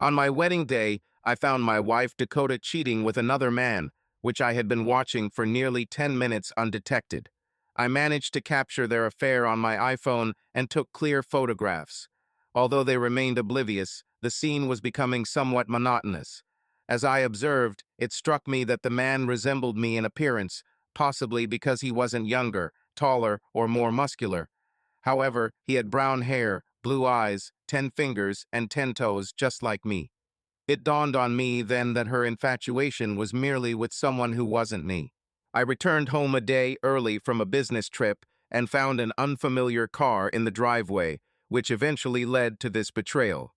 On my wedding day, I found my wife Dakota cheating with another man, which I had been watching for nearly 10 minutes undetected. I managed to capture their affair on my iPhone and took clear photographs. Although they remained oblivious, the scene was becoming somewhat monotonous. As I observed, it struck me that the man resembled me in appearance, possibly because he wasn't younger, taller, or more muscular. However, he had brown hair, blue eyes, 10 fingers, and 10 toes, just like me. It dawned on me then that her infatuation was merely with someone who wasn't me. I returned home a day early from a business trip and found an unfamiliar car in the driveway, which eventually led to this betrayal.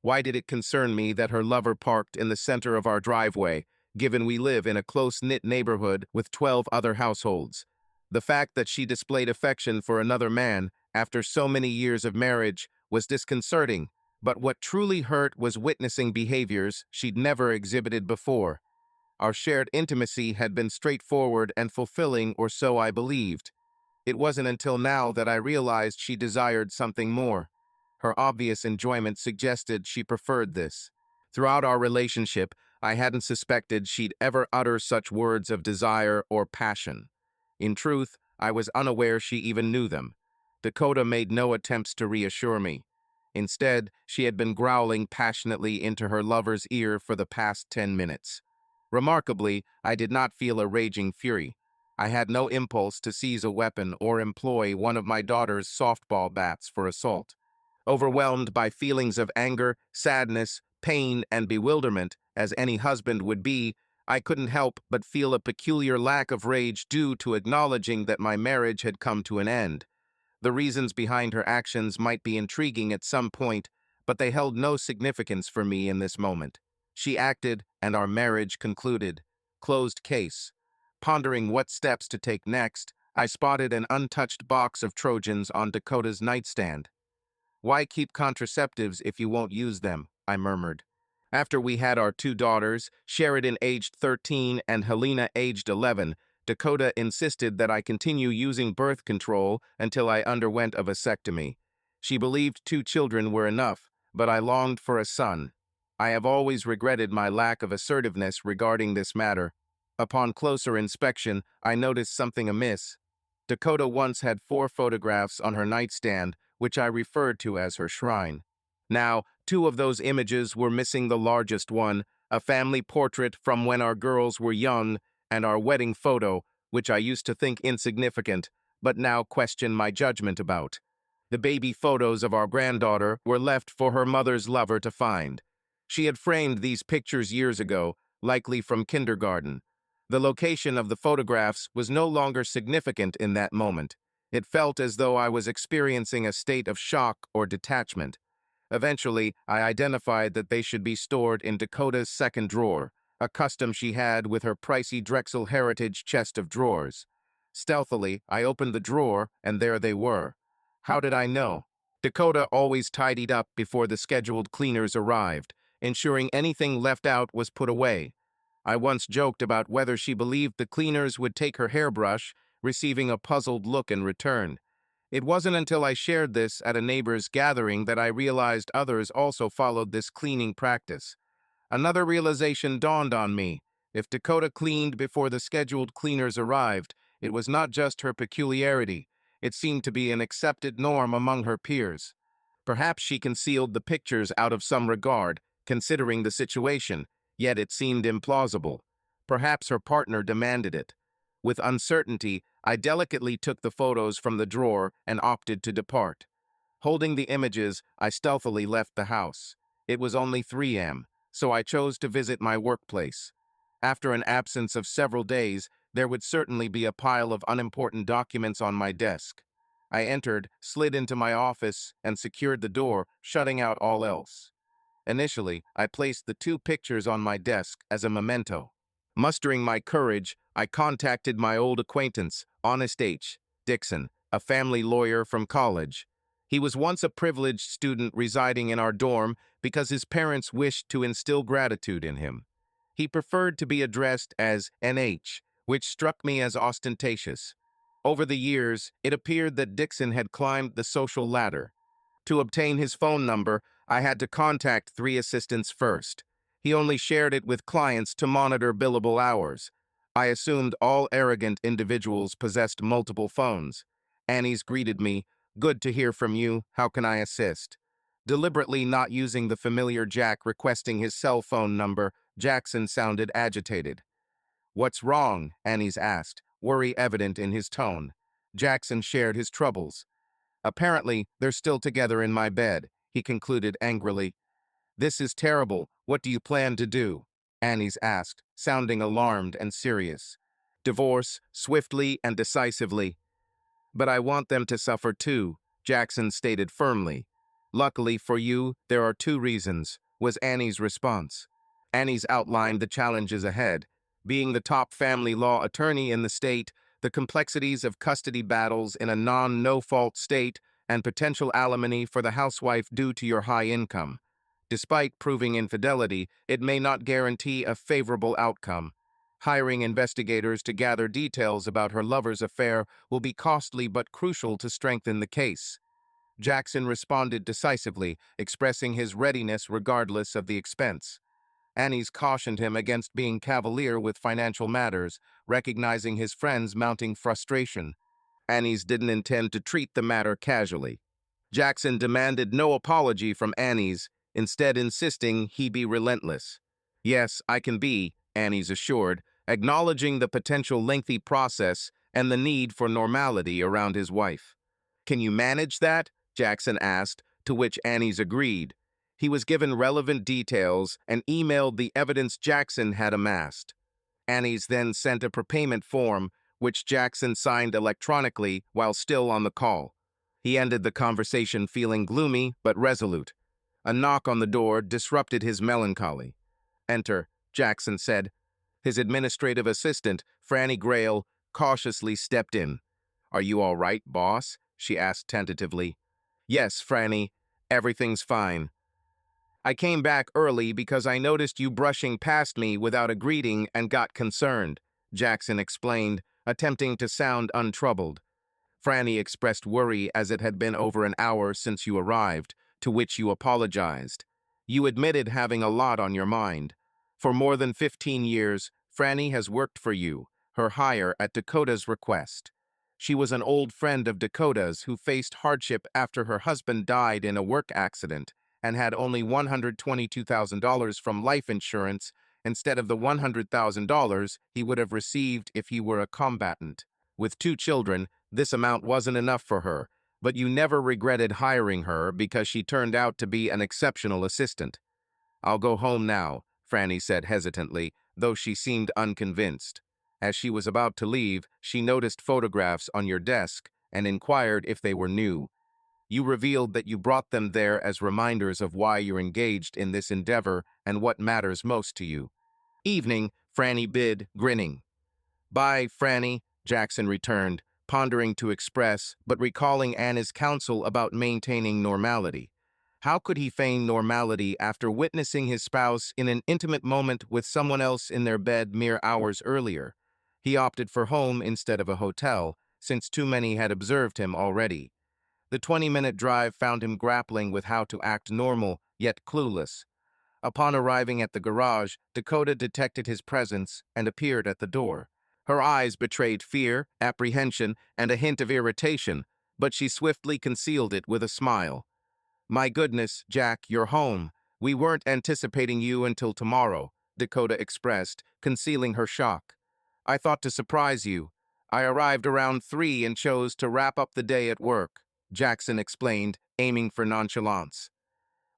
Why did it concern me that her lover parked in the center of our driveway, given we live in a close-knit neighborhood with 12 other households? The fact that she displayed affection for another man after so many years of marriage was disconcerting, but what truly hurt was witnessing behaviors she'd never exhibited before. Our shared intimacy had been straightforward and fulfilling, or so I believed. It wasn't until now that I realized she desired something more. Her obvious enjoyment suggested she preferred this. Throughout our relationship, I hadn't suspected she'd ever utter such words of desire or passion. In truth, I was unaware she even knew them. Dakota made no attempts to reassure me. Instead, she had been growling passionately into her lover's ear for the past 10 minutes. Remarkably, I did not feel a raging fury. I had no impulse to seize a weapon or employ one of my daughter's softball bats for assault. Overwhelmed by feelings of anger, sadness, pain, and bewilderment, as any husband would be, I couldn't help but feel a peculiar lack of rage due to acknowledging that my marriage had come to an end. The reasons behind her actions might be intriguing at some point, but they held no significance for me in this moment. She acted, and our marriage concluded. Closed case. Pondering what steps to take next, I spotted an untouched box of Trojans on Dakota's nightstand. "Why keep contraceptives if you won't use them?" I murmured. After we had our two daughters, Sheridan aged 13 and Helena aged 11, Dakota insisted that I continue using birth control until I underwent a vasectomy. She believed 2 children were enough, but I longed for a son. I have always regretted my lack of assertiveness regarding this matter. Upon closer inspection, I noticed something amiss. Dakota once had 4 photographs on her nightstand, which I referred to as her shrine. Now, 2 of those images were missing the largest one, a family portrait from when our girls were young, and our wedding photo, which I used to think insignificant, but now question my judgment about. The baby photos of our granddaughter were left for her mother's lover to find. She had framed these pictures years ago, likely from kindergarten. The location of the photographs was no longer significant in that moment. It felt as though I was experiencing a state of shock or detachment. Eventually, I identified that they should be stored in Dakota's second drawer, a custom she had with her pricey Drexel Heritage chest of drawers. Stealthily, I opened the drawer, and there they were. How did I know? Dakota always tidied up before the scheduled cleaners arrived, ensuring anything left out was put away. I once joked about whether she believed the cleaners would take her hairbrush, receiving a puzzled look in return. It wasn't until I shared this at a neighbor's gathering that I realized others also followed this cleaning practice. Another realization dawned on me. If Dakota cleaned before the scheduled cleaners arrived, it was not just her peculiarity. It seemed to be an accepted norm among her peers. Perhaps she concealed the pictures out of some regard, considering the situation, yet it seemed implausible. Perhaps her partner demanded it. With uncertainty, I delicately took the photos from the drawer and opted to depart. Holding the images, I stealthily left the house. It was only 3 a.m., so I chose to visit my workplace. After an absence of several days, there would certainly be a pile of unimportant documents on my desk. I entered, slid into my office, and secured the door, shutting out all else. Initially, I placed the 2 pictures on my desk as a memento. Mustering my courage, I contacted my old acquaintance, Honest H. Dixon, a family lawyer from college. He was once a privileged student residing in our dorm because his parents wished to instill gratitude in him. He preferred to be addressed as NH, which struck me as ostentatious. Over the years, it appeared that Dixon had climbed the social ladder. To obtain his phone number, I had to contact 3 assistants first. He only shared it with clients to monitor billable hours. I assumed all arrogant individuals possessed multiple phones. Annie's greeted me. Good to hear from you. How can I assist? Deliberately not using the familiar Jack requesting his cell phone number, Jackson sounded agitated. What's wrong? Annie's asked, worry evident in his tone. Jackson shared his troubles. Apparently, they're still together in my bed, he concluded angrily. This is terrible. What do you plan to do? Annie's asked, sounding alarmed and serious. Divorce, swiftly and decisively. But I want them to suffer too, Jackson stated firmly. Luckily for you, there are 2 reasons, was Annie's response. Annie's outlined the challenges ahead. Being the top family law attorney in the state, the complexities of custody battles in a no-fault state, and potential alimony for the housewife due to your high income. Despite proving infidelity, it may not guarantee a favorable outcome. Hiring investigators to gather details about her lover's affair will be costly but crucial to strengthen the case. Jackson responded decisively, expressing his readiness regardless of the expense. Annie's cautioned him against being cavalier with financial matters, recognizing his friend's mounting frustration. Annie's didn't intend to treat the matter casually. Jackson demanded no apology from Annie's, instead insisting he be relentless. Yes, I can be, Annie's assured, acknowledging the potential lengthy process and the need for normality around his wife. Can you manage that? Jackson asked, to which Annie's agreed. He was given relevant details and emailed the evidence Jackson had amassed. Annie's then sent a prepayment form, which Jackson signed electronically while still on the call. He ended the conversation feeling gloomy but resolute. A knock on the door disrupted his melancholy. Enter, Jackson said. His administrative assistant, Franny Grail, cautiously stepped in. Are you all right, boss? She asked tentatively. Yes, Franny. Everything's fine. I came back early because I noticed you brushing past me without a greeting and got concerned, Jackson explained, attempting to sound untroubled. Franny expressed worry as it had been over an hour since you arrived, to which you apologized. You admitted having a lot on your mind. For more than 15 years, Franny has worked for you, her hire at Dakota's request. She was an old friend of Dakota's who faced hardship after her husband died in a work accident and had only $122,000 from life insurance instead of the $100,000 he would have received if he were a combatant. With 2 children, this amount wasn't enough for her, but you never regretted hiring her because she turned out to be an exceptional assistant. I'll go home now, Franny said hesitantly, though she seemed unconvinced. As she was about to leave, she noticed photographs on your desk and inquired if they were new. You revealed that you brought them there as reminders of why you're engaged in this endeavor and what matters most to you. Evening, Franny bid, grinning. Bye, Franny, Jackson returned, pondering to express, but recalling Anna's counsel about maintaining normality. How could he feign normality after witnessing his spouse in an intimate moment with someone else in their bed mere hours earlier? He opted for home instead of a hotel, since too many had observed him already. The 20-minute drive found him grappling with how to act normal, yet clueless. Upon arriving at the garage, Dakota detected his presence and appeared at the door. Her eyes betrayed fear, apprehension, and a hint of irritation, but she swiftly concealed it with a smile. My goodness, Jack, you're home. We weren't anticipating you until tomorrow, Dakota expressed, concealing her shock. I thought to surprise you. I arrived around 3 and chose to wrap up the day at work, Jackson explained, aiming for nonchalance.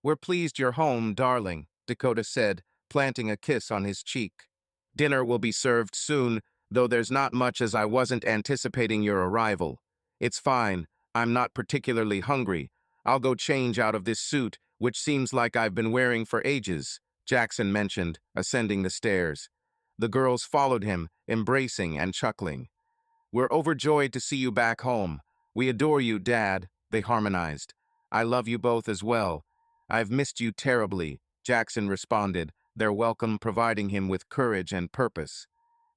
We're pleased you're home, darling, Dakota said, planting a kiss on his cheek. Dinner will be served soon, though there's not much as I wasn't anticipating your arrival. It's fine. I'm not particularly hungry. I'll go change out of this suit, which seems like I've been wearing for ages, Jackson mentioned, ascending the stairs. The girls followed him, embracing and chuckling. We're overjoyed to see you back home. We adore you, Dad, they harmonized. I love you both as well. I've missed you terribly, Jackson responded, their welcome providing him with courage and purpose.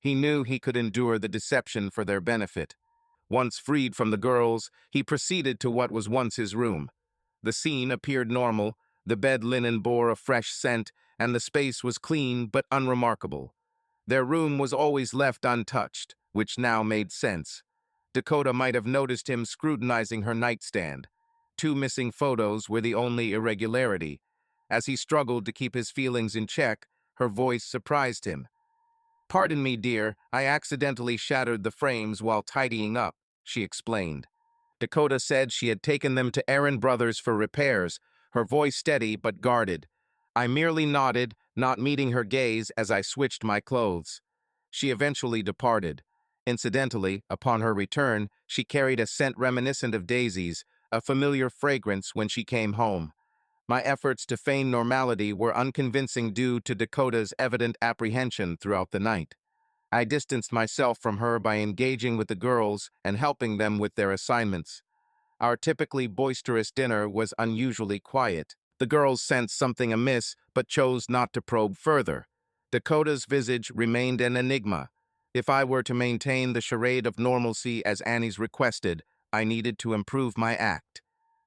He knew he could endure the deception for their benefit. Once freed from the girls, he proceeded to what was once his room. The scene appeared normal, The bed linen bore a fresh scent, and the space was clean but unremarkable. Their room was always left untouched, which now made sense. Dakota might have noticed him scrutinizing her nightstand. Two missing photos were the only irregularity. As he struggled to keep his feelings in check, her voice surprised him. "Pardon me, dear, I accidentally shattered the frames while tidying up," she explained. Dakota said she had taken them to Aaron Brothers for repairs, her voice steady but guarded. I merely nodded, not meeting her gaze as I switched my clothes. She eventually departed. Incidentally, upon her return, she carried a scent reminiscent of daisies, a familiar fragrance when she came home. My efforts to feign normality were unconvincing due to Dakota's evident apprehension throughout the night. I distanced myself from her by engaging with the girls and helping them with their assignments. Our typically boisterous dinner was unusually quiet. The girls sensed something amiss, but chose not to probe further. Dakota's visage remained an enigma. If I were to maintain the charade of normalcy as Annie's requested, I needed to improve my act.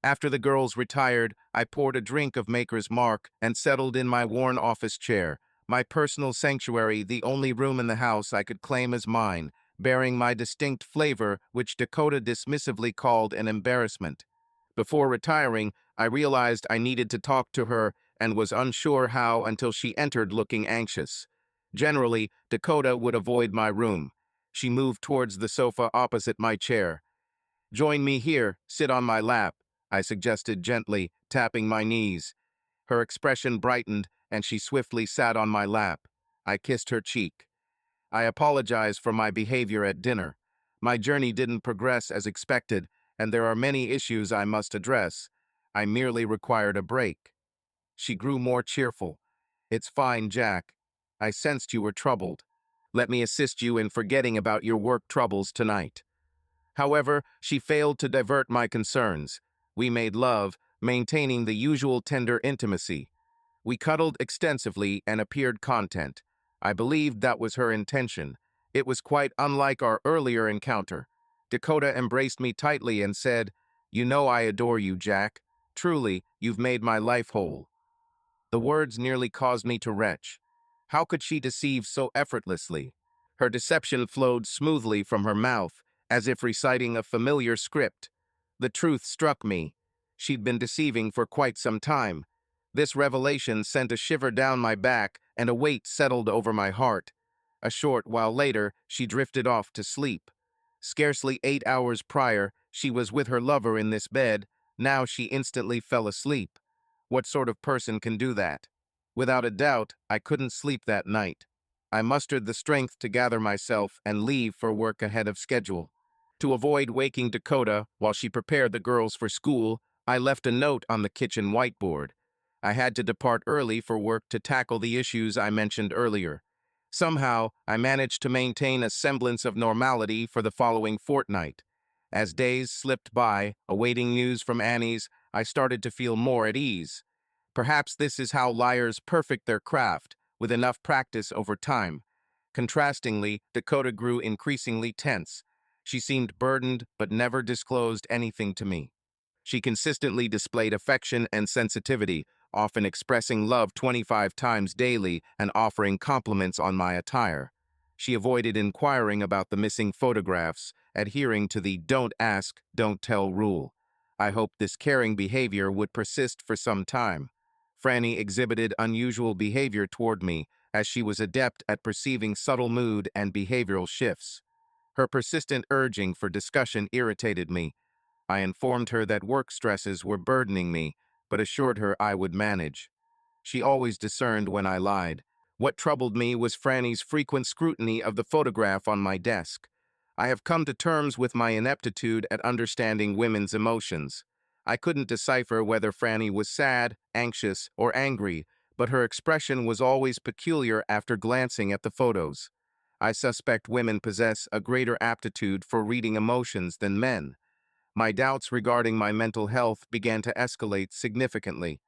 After the girls retired, I poured a drink of Maker's Mark and settled in my worn office chair, my personal sanctuary, the only room in the house I could claim as mine, bearing my distinct flavor, which Dakota dismissively called an embarrassment. Before retiring, I realized I needed to talk to her and was unsure how until she entered looking anxious. Generally, Dakota would avoid my room. She moved towards the sofa opposite my chair. "Join me here, sit on my lap," I suggested gently, tapping my knees. Her expression brightened, and she swiftly sat on my lap. I kissed her cheek. I apologized for my behavior at dinner. My journey didn't progress as expected, and there are many issues I must address. I merely required a break. She grew more cheerful. "It's fine, Jack. I sensed you were troubled. Let me assist you in forgetting about your work troubles tonight." However, she failed to divert my concerns. We made love, maintaining the usual tender intimacy. We cuddled extensively and appeared content. I believed that was her intention. It was quite unlike our earlier encounter. Dakota embraced me tightly and said, "You know I adore you, Jack. Truly, you've made my life whole." The words nearly caused me to retch. How could she deceive so effortlessly? Her deception flowed smoothly from her mouth, as if reciting a familiar script. The truth struck me. She'd been deceiving for quite some time. This revelation sent a shiver down my back, and a weight settled over my heart. A short while later, she drifted off to sleep. Scarcely 8 hours prior, she was with her lover in this bed. Now she instantly fell asleep. What sort of person can do that? Without a doubt, I couldn't sleep that night. I mustered the strength to gather myself and leave for work ahead of schedule. To avoid waking Dakota while she prepared the girls for school, I left a note on the kitchen whiteboard. I had to depart early for work to tackle the issues I mentioned earlier. Somehow, I managed to maintain a semblance of normality for the following fortnight. As days slipped by, awaiting news from Annie's, I started to feel more at ease. Perhaps this is how liars perfect their craft, with enough practice over time. Contrastingly, Dakota grew increasingly tense. She seemed burdened but never disclosed anything to me. She consistently displayed affection and sensitivity, often expressing love 25 times daily and offering compliments on my attire. She avoided inquiring about the missing photographs, adhering to the "don't ask, don't tell" rule. I hoped this caring behavior would persist for some time. Franny exhibited unusual behavior toward me, as she was adept at perceiving subtle mood and behavioral shifts. Her persistent urging for discussion irritated me. I informed her that work stresses were burdening me, but assured her I would manage. She always discerned when I lied. What troubled me was Franny's frequent scrutiny of the photograph on my desk. I have come to terms with my ineptitude at understanding women's emotions. I couldn't decipher whether Franny was sad, anxious, or angry, but her expression was always peculiar after glancing at the photos. I suspect women possess a greater aptitude for reading emotions than men. My doubts regarding my mental health began to escalate significantly.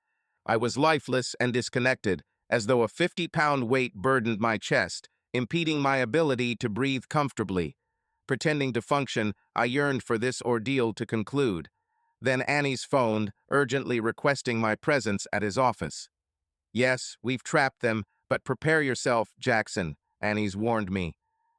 I was lifeless and disconnected, as though a 50-pound weight burdened my chest, impeding my ability to breathe comfortably. Pretending to function, I yearned for this ordeal to conclude. Then Annie's phoned, urgently requesting my presence at his office. Yes, we've trapped them, but prepare yourself, Jackson, Annie's warned me.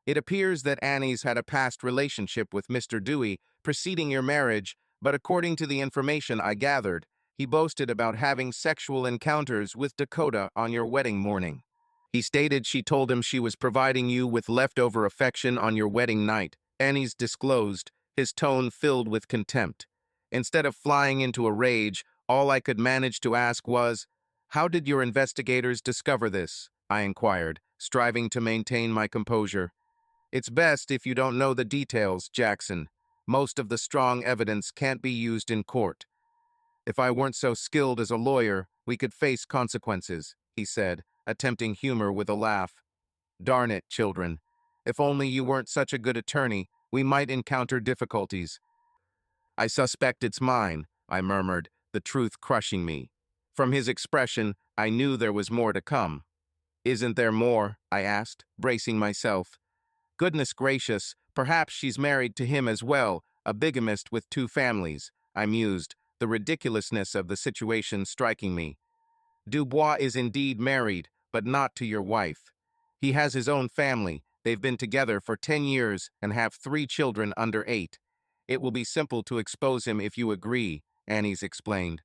It appears that Annie's had a past relationship with Mr. Dewey preceding your marriage, but according to the information I gathered, he boasted about having sexual encounters with Dakota on your wedding morning. He stated she told him she was providing you with leftover affection on your wedding night. Annie's disclosed, his tone filled with contempt. Instead of flying into a rage, all I could manage to ask was, "How did your investigators discover this?" I inquired, striving to maintain my composure. "It's best if you don't know the details, Jackson. Most of the strong evidence can't be used in court. If I weren't so skilled as a lawyer, we could face consequences," he said, attempting humor with a laugh. "Darn it, children. If only you weren't such a good attorney, we might encounter difficulties." "I suspect it's mine," I murmured, the truth crushing me. From his expression, I knew there was more to come. "Isn't there more?" I asked, bracing myself. "Goodness gracious, perhaps she's married to him as well, a bigamist with two families," I mused, the ridiculousness of the situation striking me. "Dubois is indeed married, but not to your wife. He has his own family. They've been together for 10 years and have 3 children under 8. It will be simple to expose him if you agree," Annie's explained.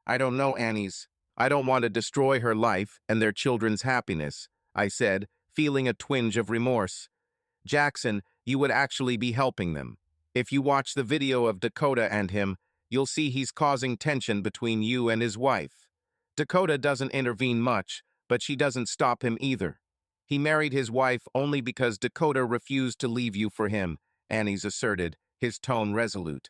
"I don't know, Annie's. I don't want to destroy her life and their children's happiness," I said, feeling a twinge of remorse. "Jackson, you would actually be helping them. If you watch the video of Dakota and him, you'll see he's causing tension between you and his wife. Dakota doesn't intervene much, but she doesn't stop him either. He married his wife only because Dakota refused to leave you for him," Annie's asserted, his tone resolute.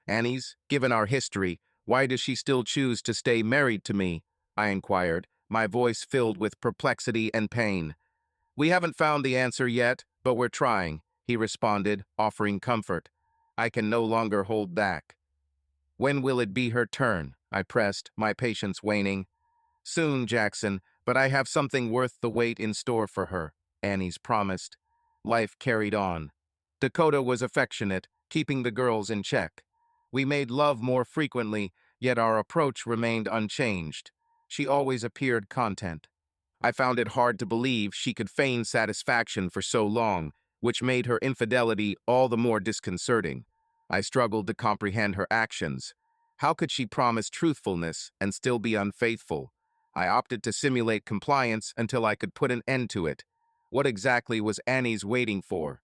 "Annie's, given our history, why does she still choose to stay married to me?" I inquired, my voice filled with perplexity and pain. "We haven't found the answer yet, but we're trying," he responded, offering comfort. I can no longer hold back. "When will it be her turn?" I pressed, my patience waning. "Soon, Jackson, but I have something worth the wait in store for her," Annie's promised. Life carried on. Dakota was affectionate, keeping the girls in check. We made love more frequently, yet our approach remained unchanged. She always appeared content. I found it hard to believe she could feign satisfaction for so long, which made her infidelity all the more disconcerting. I struggled to comprehend her actions. How could she promise truthfulness and still be unfaithful? I opted to simulate compliance until I could put an end to it. What exactly was Annie's waiting for?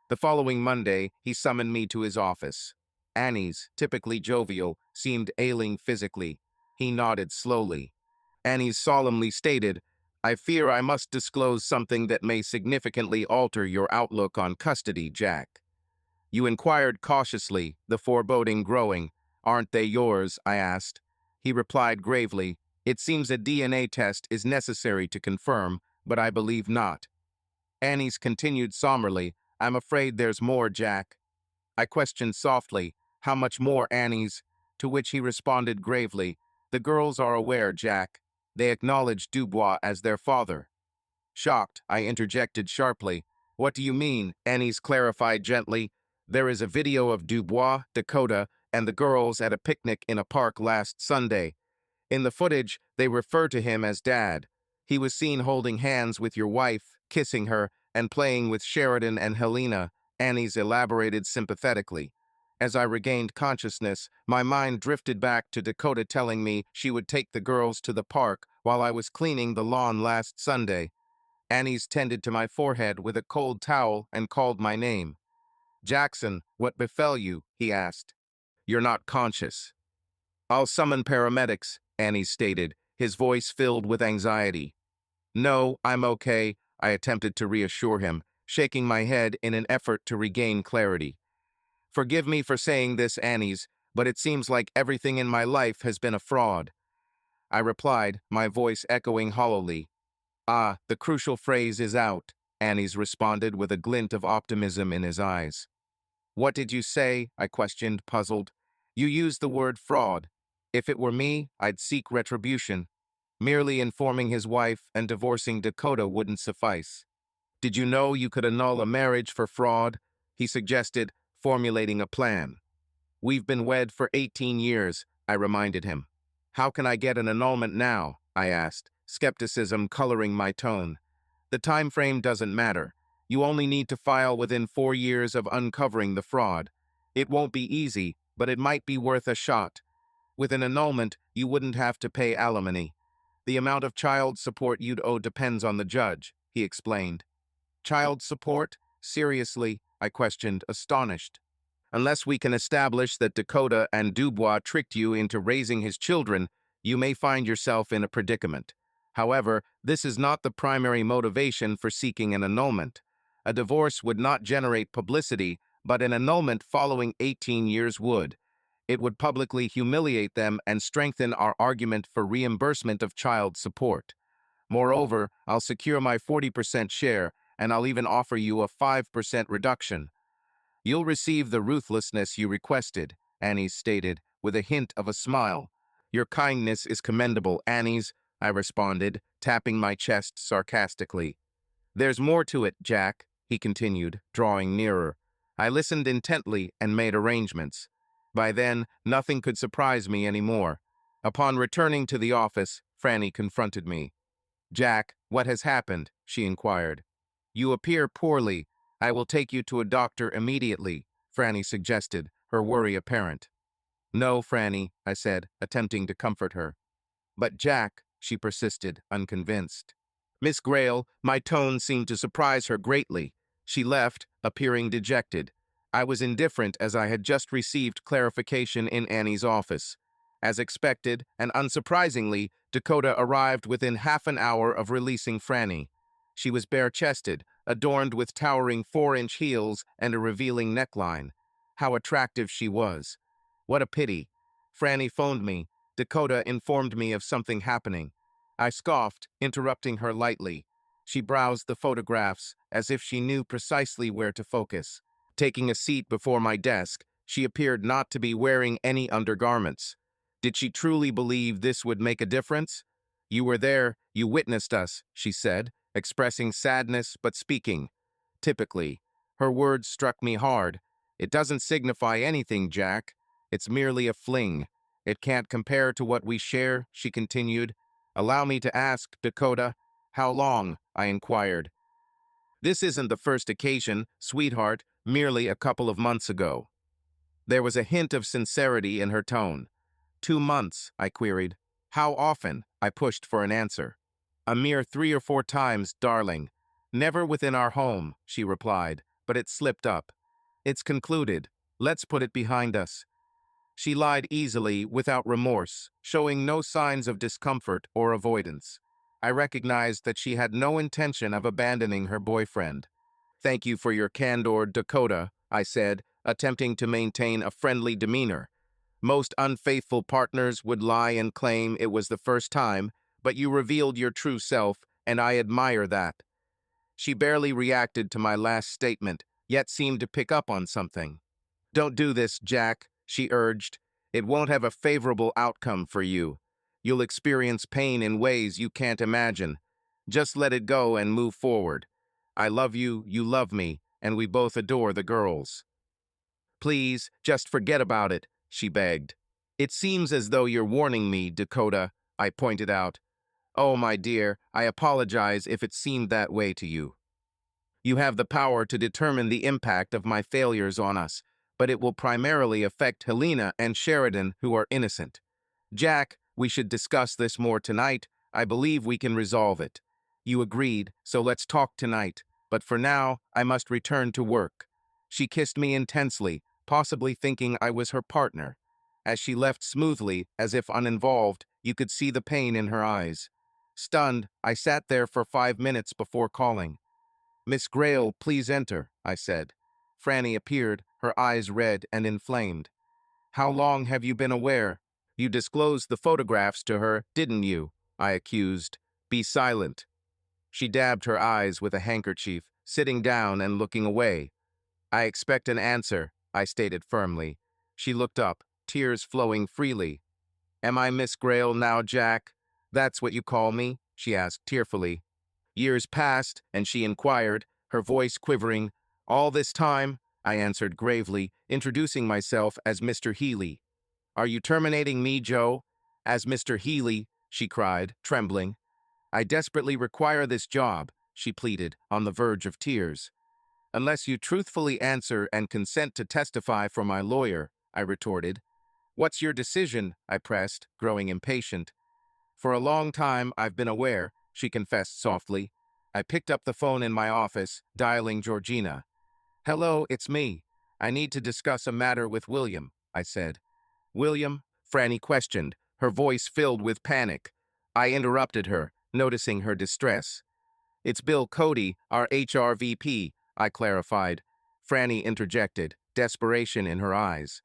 The following Monday, he summoned me to his office. Annie's, typically jovial, seemed ailing physically. He nodded slowly. Annie's solemnly stated, "I fear I must disclose something that may significantly alter your outlook on custody, Jack." You inquired cautiously, the foreboding growing. "Aren't they yours?" I asked. He replied gravely, "It seems a DNA test is necessary to confirm, but I believe not." Annie's continued somberly, "I'm afraid there's more, Jack." I questioned softly, "How much more, Annie's?" To which he responded gravely, "The girls are aware, Jack. They acknowledge Dubois as their father." Shocked, I interjected sharply, "What do you mean?" Annie's clarified gently, "There is a video of Dubois, Dakota, and the girls at a picnic in a park last Sunday. In the footage, they refer to him as Dad. He was seen holding hands with your wife, kissing her, and playing with Sheridan and Helena," Annie's elaborated sympathetically. As I regained consciousness, my mind drifted back to Dakota telling me she would take the girls to the park while I was cleaning the lawn last Sunday. Annie's tended to my forehead with a cold towel and called my name. "Jackson, what befell you?" he asked. "You're not conscious." "I'll summon paramedics," Annie stated, his voice filled with anxiety. "No, I'm okay," I attempted to reassure him, shaking my head in an effort to regain clarity. "Forgive me for saying this, Annie's, but it seems like everything in my life has been a fraud," I replied, my voice echoing hollowly. "Ah, the crucial phrase is out," Annie's responded with a glint of optimism in his eyes. "What did you say?" I questioned, puzzled. "You used the word fraud. If it were me, I'd seek retribution. Merely informing his wife and divorcing Dakota wouldn't suffice." "Did you know you could annul a marriage for fraud?" he suggested, formulating a plan. We've been wed for 18 years, I reminded him. How can I get an annulment now? I asked, skepticism coloring my tone. The time frame doesn't matter. You only need to file within 4 years of uncovering the fraud. It won't be easy, but it might be worth a shot. With an annulment, you wouldn't have to pay alimony. The amount of child support you'd owe depends on the judge, he explained. Child support? Seriously? I questioned, astonished. Unless we can establish that Dakota and Dubois tricked you into raising his children, you may find yourself in a predicament. However, this is not the primary motivation for seeking an annulment. A divorce would not generate publicity, but an annulment following 18 years would. It would publicly humiliate them and strengthen our argument for reimbursement of child support. Moreover, I'll secure my 40% share, and I'll even offer you a 5% reduction. You'll receive the ruthlessness you requested, Annie stated, with a hint of a smile. Your kindness is commendable, Annie's, I responded, tapping my chest sarcastically. There's more to it, Jack, he continued, drawing nearer. I listened intently and made arrangements. By then, nothing could surprise me anymore. Upon returning to the office, Franny confronted me. Jack, what has happened? She inquired. You appear poorly. I will take you to a doctor immediately, Franny suggested, her worry apparent. No, Franny, I said, attempting to comfort her. But Jack, she persisted, unconvinced. Miss Grayle, my tone seemed to surprise her greatly. She left, appearing dejected. I was indifferent as I had just received clarification in Annie's office. As expected, and unsurprisingly, Dakota arrived within half an hour of releasing Franny. She was bare-chested, adorned with towering 4-inch heels and a revealing neckline. How attractive she was. What a pity. Franny phoned me. Dakota informed me of something happening. I scoffed, interrupting her lightly. She browsed the photographs, as if she knew precisely where to focus. Taking a seat before my desk, she appeared not to be wearing any undergarments. Did she truly believe this would make a difference? You were there, you witnessed us, she said, expressing sadness but speaking. Typically, her words struck me hard. It doesn't signify anything, Jack. It's merely a fling. It can't compare to what we share, she continued. Allow me to ask, Dakota. How long? I inquired. This isn't the first occasion, sweetheart, merely a couple of months ago. There was a hint of sincerity in her tone. 2 months, I queried. How often? I pushed for an answer. A mere 3 or 4 times, darling. Never within our home, she replied, but it slipped up. It's concluded. Let's put it behind us. She lied easily, without remorse, showing no signs of discomfort or avoidance. I recognized that she had no intention of abandoning her boyfriend. Thank you for your candor, Dakota, I said, attempting to maintain a friendly demeanor. Most unfaithful partners would lie and claim it was the first time, but you revealed your true self, and I admire that. She barely reacted to my last statement, yet seemed to pick up on something. Don't do this, Jack, she urged. It won't have a favorable outcome for you. You'll experience pain in ways you can't imagine. Just let it go and move forward. I love you, you love me, and we both adore the girls. Please, just forget about it, she begged. It seems as though you're warning me, Dakota, I pointed out. Oh, my dear, I apologize if it seemed that way to you. You have the power to determine the impact of my failures on us, but it will primarily affect Helena and Sheridan, who are innocent. Jack, we should discuss this more tonight. I believe we can resolve it. You agreed, so let's talk tonight. But for now, I must return to work. She kissed me intensely, possibly thinking I was her partner. As she left smoothly, as if uninvolved, you could see the pain in her eyes. Stunned, I sat there for 5 minutes before calling. Miss Grayle, please enter, I said. Franny appeared, her eyes red and inflamed. How long have you been aware? You disclosed the photographs to her, didn't you? I accused. Be silent. She dabbed her eyes with a handkerchief, sitting down and looking away. I expect an answer, I stated firmly. She looked up, tears flowing freely. Am I Miss Grayle now, Jack? That's what you call me? She asked tearfully. Years passed, and she inquired, her voice quivering. All this time, I answered gravely, introducing myself as Mr. Healy. Are you terminating me, Joe? As Mr. Healy, she cried, trembling. I desperately require this job, she pleaded, on the verge of tears. Unless you truthfully answer and consent to testify for my lawyer, I retorted. What's your decision? I pressed, growing impatient. For a long time, I've been aware, she confessed softly. I picked up the phone in my office, dialing Georgina. Hello, it's me. I need to discuss a matter with William, I said. William? Franny questioned, her voice filled with panic. I interrupted her, noticing her distress. It's Bill Cody, our HR VP, I clarified. Franny interjected, desperation in her eyes.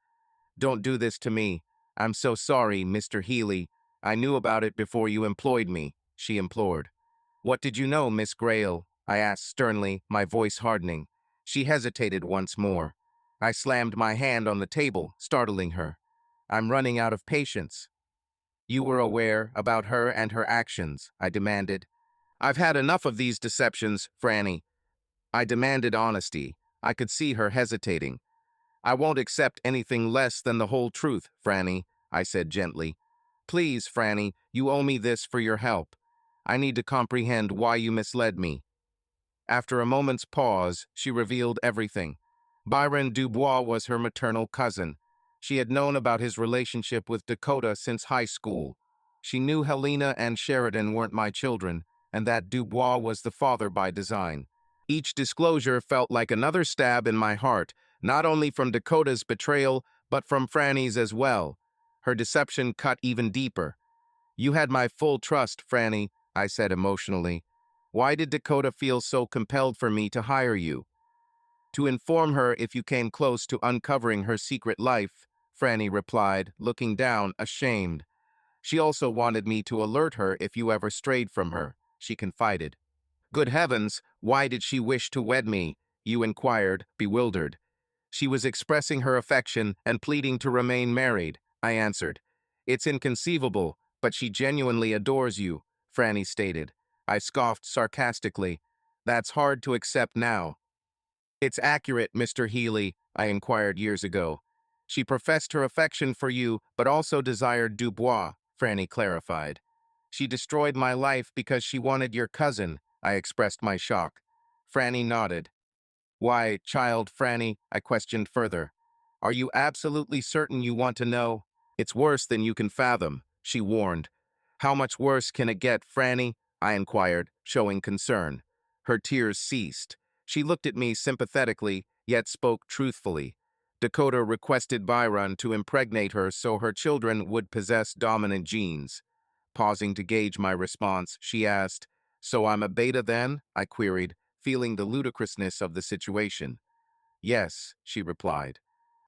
Don't do this to me. I'm so sorry, Mr. Healy. I knew about it before you employed me, she implored. What did you know, Miss Grayle? I asked sternly, my voice hardening. She hesitated once more. I slammed my hand on the table, startling her. I'm running out of patience. You were aware about her and her actions, I demanded. I've had enough of these deceptions, Franny. I demanded honesty. I could see her hesitating. I won't accept anything less than the whole truth, Franny, I said gently. Please, Franny, you owe me this for your help. I need to comprehend why you misled me. After a moment's pause, she revealed everything. Byron Dubois was her maternal cousin. She had known about his relationship with Dakota since high school. She knew Helena and Sheridan weren't my children, and that Dubois was the father by design. Each disclosure felt like another stab in my heart, not only from Dakota's betrayal, but from Franny's as well. Her deception cut even deeper. You had my full trust, Franny, I said emotionally. Why did Dakota feel so compelled for me to hire you? To inform her if you came close to uncovering her secret life, Franny replied, looking down, ashamed. She also wanted me to alert her if you ever strayed from her, she confided. Good heavens, why did she wish to wed me? You inquired, bewildered. She was expressing her affection and pleading to remain married, I answered. It's inconceivable, but she genuinely adores you, Franny stated. I scoffed sarcastically. That's hard to accept now. It's accurate, Mr. Healy, I inquired years ago. She professed her affection for you, but also desired Dubois, Franny clarified. She destroyed my life because she wanted your cousin, I expressed my shock. Franny nodded. Why, child Franny, I questioned further. Are you absolutely certain you want to know? It's worse than you can fathom, she warned. How much worse can it get, Franny? I inquired, showing concern. Her tears ceased. She looked at me sympathetically, yet spoke truthfully. Dakota requested Byron to impregnate her so her children would possess dominant genes. Pausing to gauge my response, she asked, So I'm a beta then? I queried, feeling the ludicrousness of the situation. Yes, she replied.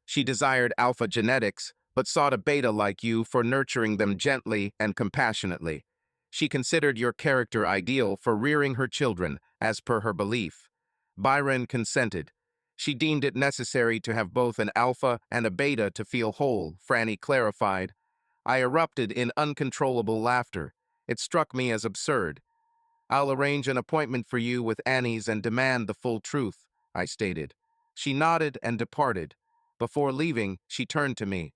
She desired alpha genetics, but sought a beta like you for nurturing them gently and compassionately. She considered your character ideal for rearing her children, as per her belief. Byron consented. She deemed it necessary to have both an alpha and a beta to feel whole, Franny clarified. I erupted in uncontrollable laughter. It struck me as absurd. I'll arrange an appointment for you with Annie's and demand the full truth, I stated. She nodded and departed. Before leaving, she turned to me.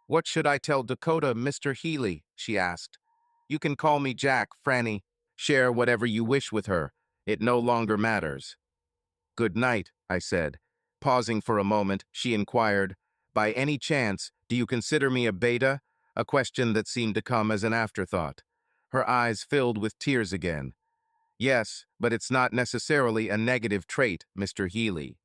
What should I tell Dakota, Mr. Healy? She asked. You can call me Jack, Franny. Share whatever you wish with her. It no longer matters. Good night, I said. Pausing for a moment, she inquired, By any chance, do you consider me a beta? A question that seemed to come as an afterthought. Her eyes filled with tears again. Yes, but it's not necessarily a negative trait, Mr. Healy.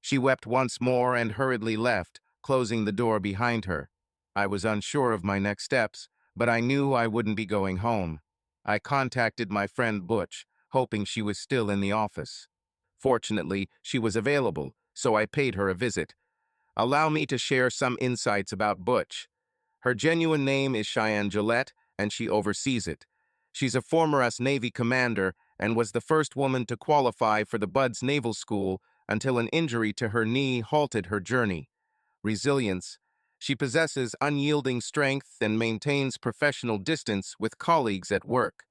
She wept once more and hurriedly left, closing the door behind her. I was unsure of my next steps, but I knew I wouldn't be going home. I contacted my friend Butch, hoping she was still in the office. Fortunately, she was available, so I paid her a visit. Allow me to share some insights about Butch. Her genuine name is Cheyenne Gillette, and she oversees it. She's a former U.S. Navy commander and was the first woman to qualify for the Buds Naval School until an injury to her knee halted her journey. Resilience. She possesses unyielding strength and maintains professional distance with colleagues at work.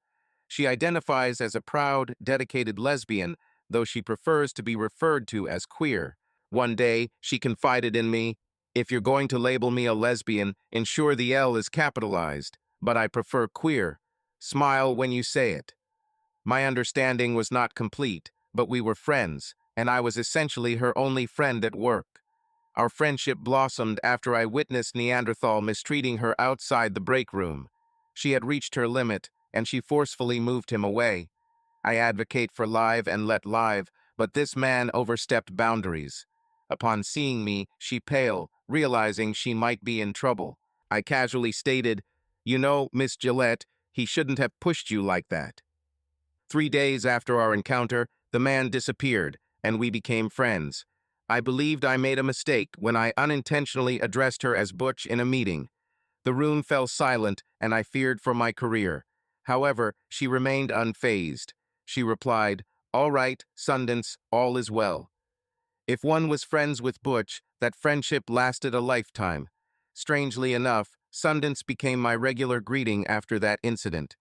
She identifies as a proud, dedicated lesbian, though she prefers to be referred to as queer. One day, she confided in me, "If you're going to label me a lesbian, ensure the L is capitalized, but I prefer queer. Smile when you say it." My understanding was not complete, but we were friends, and I was essentially her only friend at work. Our friendship blossomed after I witnessed Neanderthal mistreating her outside the break room. She had reached her limit, and she forcefully moved him away. I advocate for live and let live, but this man overstepped boundaries. Upon seeing me, she paled, realizing she might be in trouble. I casually stated, "You know, Miss Gillette, he shouldn't have pushed you like that." 3 days after our encounter, the man disappeared, and we became friends. I believed I made a mistake when I unintentionally addressed her as Butch in a meeting. The room fell silent, and I feared for my career. However, she remained unfazed. She replied, "All right, Sundance, all is well." If one was friends with Butch, that friendship lasted a lifetime. Strangely enough, Sundance became my regular greeting after that incident.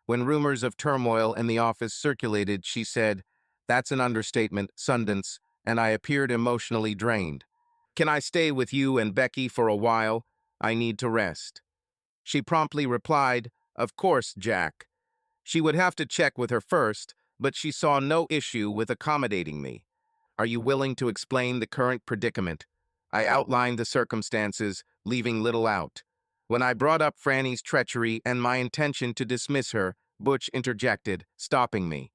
When rumors of turmoil in the office circulated, she said, "That's an understatement, Sundance," and I appeared emotionally drained. "Can I stay with you and Becky for a while? I need to rest." She promptly replied, "Of course, Jack." She would have to check with her first, but she saw no issue with accommodating me. "Are you willing to explain the current predicament?" I outlined the circumstances, leaving little out. When I brought up Franny's treachery and my intention to dismiss her, Butch interjected, stopping me.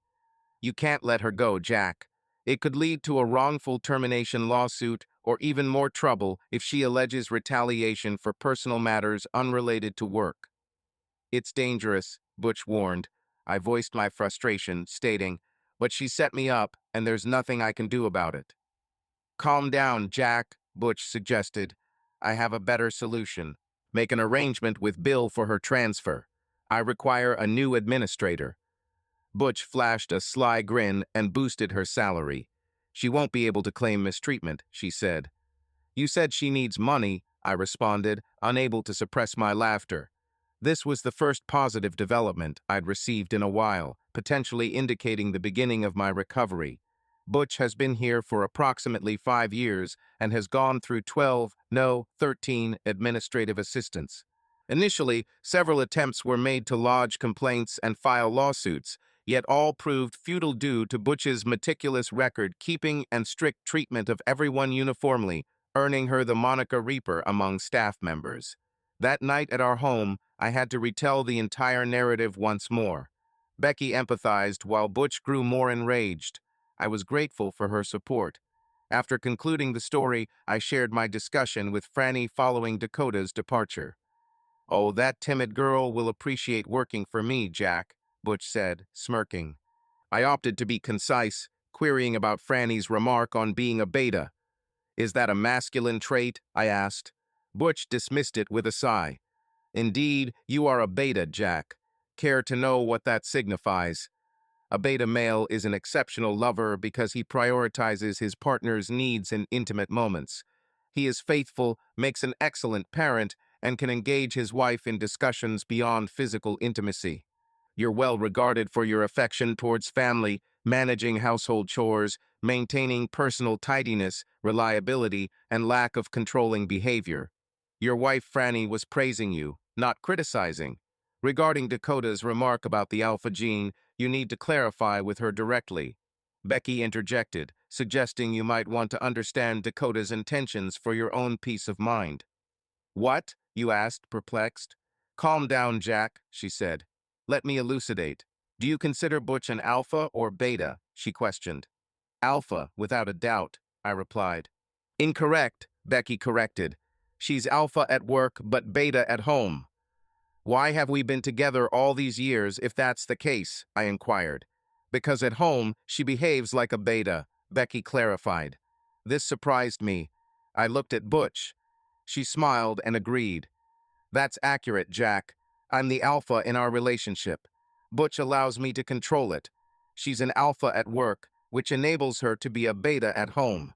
"You can't let her go, Jack. It could lead to a wrongful termination lawsuit or even more trouble if she alleges retaliation for personal matters unrelated to work." "It's dangerous," Butch warned. I voiced my frustration, stating, "But she set me up, and there's nothing I can do about it." "Calm down, Jack," Butch suggested. "I have a better solution. Make an arrangement with Bill for her transfer. I require a new administrator." Butch flashed a sly grin and boosted her salary. "She won't be able to claim mistreatment," she said. "You said she needs money," I responded, unable to suppress my laughter. This was the first positive development I'd received in a while, potentially indicating the beginning of my recovery. Butch has been here for approximately 5 years and has gone through 12, no, 13 administrative assistants. Initially, several attempts were made to lodge complaints and file lawsuits, yet all proved futile due to Butch's meticulous record-keeping and strict treatment of everyone uniformly, earning her the moniker Reaper among staff members. That night at our home, I had to retell the entire narrative once more. Becky empathized while Butch grew more enraged. I was grateful for her support. After concluding the story, I shared my discussion with Franny following Dakota's departure. "Oh, that timid girl will appreciate working for me, Jack," Butch said, smirking. I opted to be concise, querying about Franny's remark on being a beta. "Is that a masculine trait?" I asked. Butch dismissed it with a sigh. "Indeed, you are a beta, Jack. Care to know what that signifies?" A beta male is an exceptional lover because he prioritizes his partner's needs in intimate moments. He is faithful, makes an excellent parent, and can engage his wife in discussions beyond physical intimacy. You're well regarded for your affection towards family, managing household chores, maintaining personal tidiness, reliability, and lack of controlling behavior. Your wife Franny was praising you, not criticizing. Regarding Dakota's remark about the alpha gene, you need to clarify with her directly." Becky interjected, suggesting you might want to understand Dakota's intentions for your own peace of mind. "What?" you asked, perplexed. "Calm down, Jack," she said. "Let me elucidate. Do you consider Butch an alpha or beta?" she questioned. "Alpha, without a doubt," I replied. "Incorrect," Becky corrected. "She's alpha at work, but beta at home." "Why have we been together all these years if that's the case?" I inquired. "Because at home, she behaves like a beta," Becky clarified. This surprised me. I looked at Butch. She smiled and agreed. "That's accurate, Jack. I'm the alpha in our relationship. Butch allows me to control it. She's an alpha at work, which enables her to be a beta at home.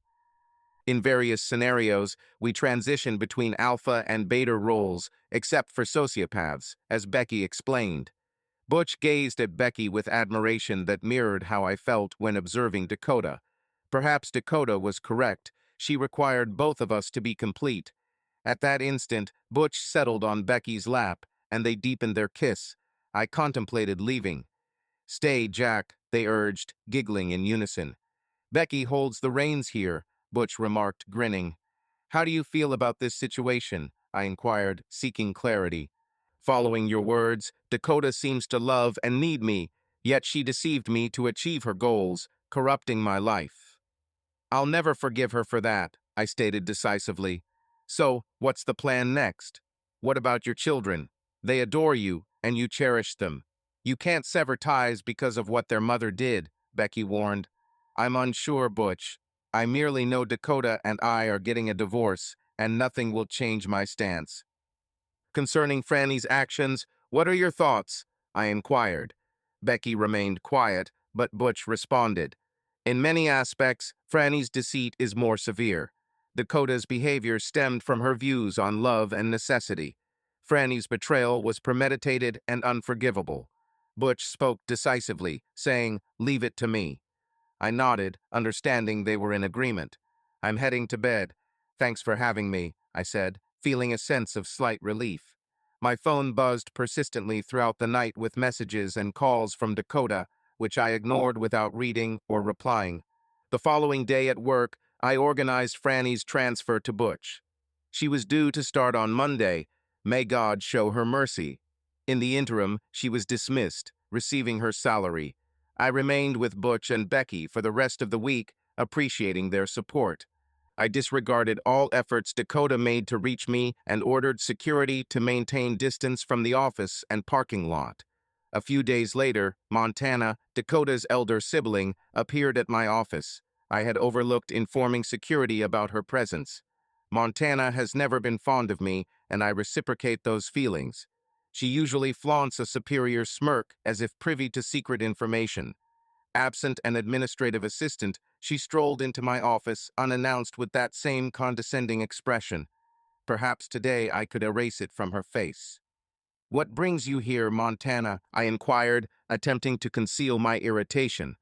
In various scenarios, we transition between alpha and beta roles, except for sociopaths, as Becky explained." Butch gazed at Becky with admiration that mirrored how I felt when observing Dakota. Perhaps Dakota was correct. She required both of us to be complete. At that instant, Butch settled on Becky's lap, and they deepened their kiss. I contemplated leaving. "Stay, Jack," they urged, giggling in unison. "Becky holds the reins here," Butch remarked, grinning. "How do you feel about this situation?" I inquired, seeking clarity. "Following your words, Dakota seems to love and need me, yet she deceived me to achieve her goals, corrupting my life. I'll never forgive her for that," I stated decisively. "So, what's the plan next? What about your children? They adore you, and you cherish them. You can't sever ties because of what their mother did," Becky warned. "I'm unsure, Butch. I merely know Dakota and I are getting a divorce, and nothing will change my stance." "Concerning Franny's actions, what are your thoughts?" I inquired. Becky remained quiet, but Butch responded. "In many aspects, Franny's deceit is more severe. Dakota's behavior stemmed from her views on love and necessity. Franny's betrayal was premeditated and unforgivable." Butch spoke decisively, saying, "Leave it to me." I nodded, understanding they were in agreement. "I'm heading to bed. Thanks for having me," I said, feeling a sense of slight relief. My phone buzzed persistently throughout the night with messages and calls from Dakota, which I ignored without reading or replying. The following day at work, I organized Franny's transfer to Butch. She was due to start on Monday. May God show her mercy. In the interim, she was dismissed, receiving her salary. I remained with Butch and Becky for the rest of the week, appreciating their support. I disregarded all efforts Dakota made to reach me and ordered security to maintain distance from the office and parking lot. A few days later, Montana, Dakota's elder sibling, appeared at my office. I had overlooked informing security about her presence. Montana has never been fond of me, and I reciprocate those feelings. She usually flaunts a superior smirk as if privy to secret information. Absent an administrative assistant, she strolled into my office unannounced with that same condescending expression. Perhaps today I could erase it from her face. "What brings you here, Montana?" I inquired, attempting to conceal my irritation.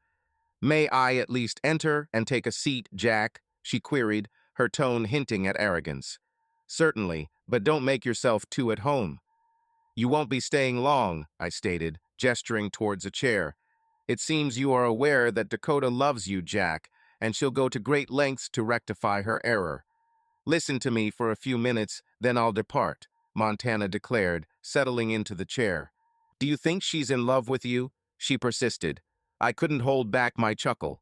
"May I at least enter and take a seat, Jack?" she queried, her tone hinting at arrogance. "Certainly, but don't make yourself too at home." "You won't be staying long," I stated, gesturing towards a chair. "It seems you are aware that Dakota loves you, Jack, and she'll go to great lengths to rectify her error." "Listen to me for a few minutes, then I'll depart," Montana declared, settling into the chair. "Do you think she's in love with you?" she persisted. I couldn't hold back my chuckle.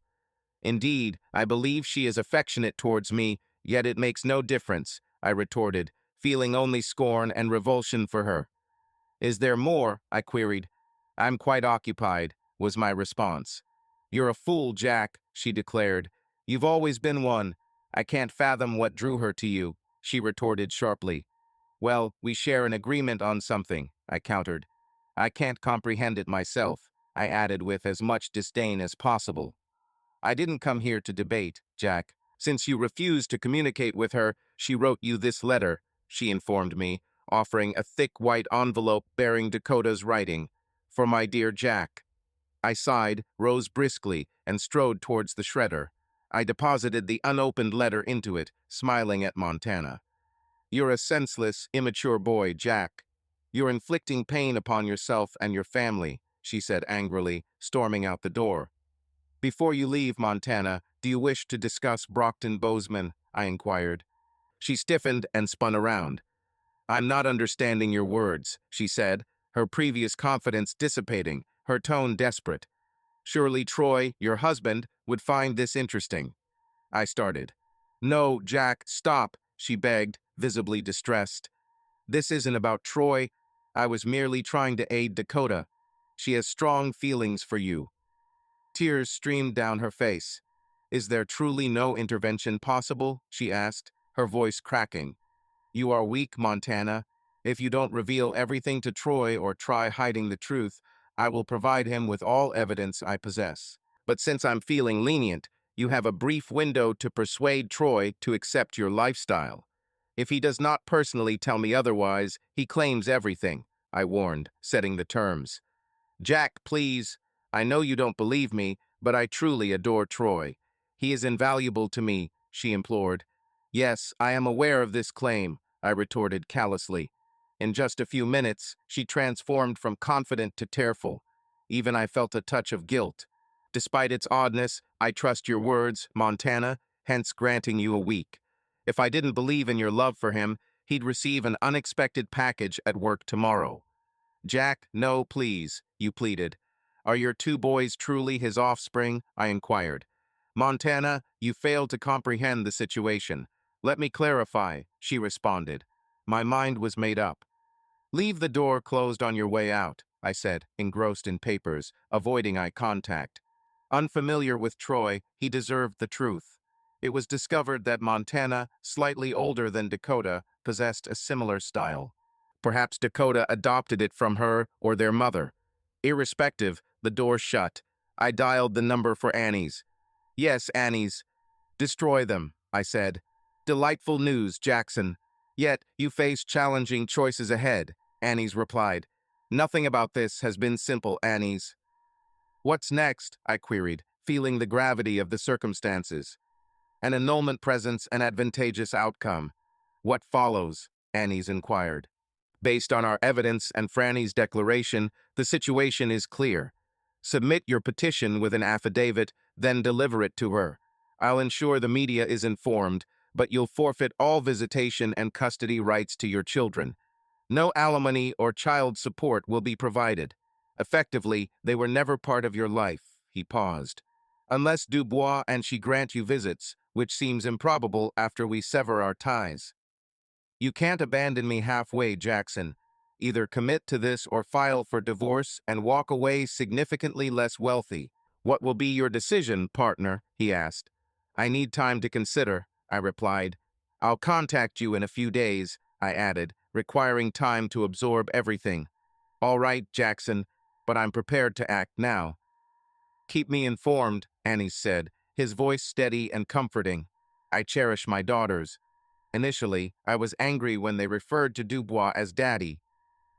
"Indeed, I believe she is affectionate towards me, yet it makes no difference," I retorted, feeling only scorn and revulsion for her. "Is there more?" I queried. "I'm quite occupied," was my response. "You're a fool, Jack," she declared. "You've always been one. I can't fathom what drew her to you," she retorted sharply. "Well, we share an agreement on something," I countered. "I can't comprehend it myself," I added with as much disdain as possible. "I didn't come here to debate, Jack. Since you refused to communicate with her, she wrote you this letter," she informed me, offering a thick white envelope bearing Dakota's writing. "For my dear Jack." I sighed, rose briskly, and strode towards the shredder. I deposited the unopened letter into it, smiling at Montana. "You're a senseless, immature boy, Jack. You're inflicting pain upon yourself and your family," she said angrily, storming out the door. "Before you leave, Montana, do you wish to discuss Brockton Bozeman?" I inquired. She stiffened and spun around. "I'm not understanding your words," she said, her previous confidence dissipating, her tone desperate. "Surely Troy, your husband, would find this interesting." I started. "No, Jack, stop," she begged, visibly distressed. "This isn't about Troy. I was merely trying to aid Dakota. She has strong feelings for you." Tears streamed down her face. "Is there truly no intervention possible?" she asked, her voice cracking. "You are weak, Montana. If you don't reveal everything to Troy or try hiding the truth, I will provide him with all evidence I possess. But since I'm feeling lenient, you have a brief window to persuade Troy to accept your lifestyle. If he does not personally tell me otherwise, he claims everything," I warned, setting the terms. "Jack, please. I know you don't believe me, but I truly adore Troy. He is invaluable to me," she implored, Yes, I am aware of this claim, I retorted callously. In just a few minutes, she transformed from confident to tearful. Even I felt a touch of guilt. Despite its oddness, I trust your words, Montana, hence granting you a week. If I didn't believe in your love for him, he'd receive an unexpected package at work tomorrow. Jack, no, please, you pleaded. Are your two boys truly his offspring? I inquired. Montana, you failed to comprehend the situation. Let me clarify, she responded. My mind was made up. Leave the door closed on your way out, I said, engrossed in papers, avoiding eye contact. Unfamiliar with Troy, he deserved the truth. It was discovered that Montana, slightly older than Dakota, possessed a similar style. Perhaps Dakota adopted it from her or their mother. Irrespective, the door shut. I dialed the number for Annie's. Yes, Annie's. Destroy them, I said. Delightful news, Jackson. Yet, you face challenging choices ahead, Annie's replied. Nothing about this has been simple, Annie's. What's next? I queried, feeling the gravity of the circumstances. An annulment presents an advantageous outcome. What follows? Annie's inquired. Based on our evidence and Franny's declaration, the situation is clear. Submit your petition with an affidavit, then deliver it to her. I'll ensure the media is informed, but you'll forfeit all visitation and custody rights to your children. No alimony or child support will be provided. Effectively, they were never part of your life, he paused. Unless Dubois and she grant you visits, which seems improbable after we sever our ties. You can't abandon me halfway, Jackson. Either commit to this or file for divorce and walk away significantly less wealthy. What will be your decision, partner? He asked. I need time to consider, I replied. I'll contact you in a few days, I added, requiring time to absorb everything. All right, Jackson, but I'm prepared to act now. Keep me informed, Annie said, his voice steady and comforting. I cherish my daughters. Initially, I was angry when they referred to Dubois as Daddy.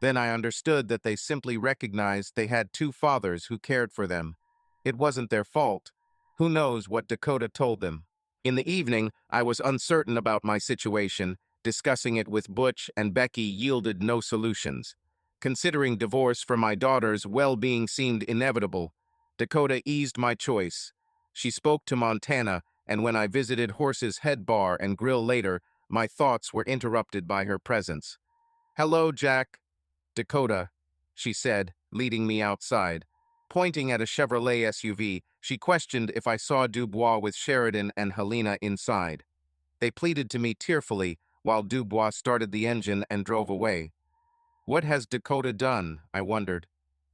Then I understood that they simply recognized they had two fathers who cared for them. It wasn't their fault. Who knows what Dakota told them? In the evening, I was uncertain about my situation. Discussing it with Butch and Becky yielded no solutions. Considering divorce for my daughter's well-being seemed inevitable. Dakota eased my choice. She spoke to Montana, and when I visited Horse's Head Bar and Grill later, my thoughts were interrupted by her presence. Hello, Jack. Dakota, she said, leading me outside. Pointing at a Chevrolet SUV, she questioned if I saw Dubois with Sheridan and Helena inside. They pleaded to me tearfully, while Dubois started the engine and drove away. What has Dakota done? I wondered.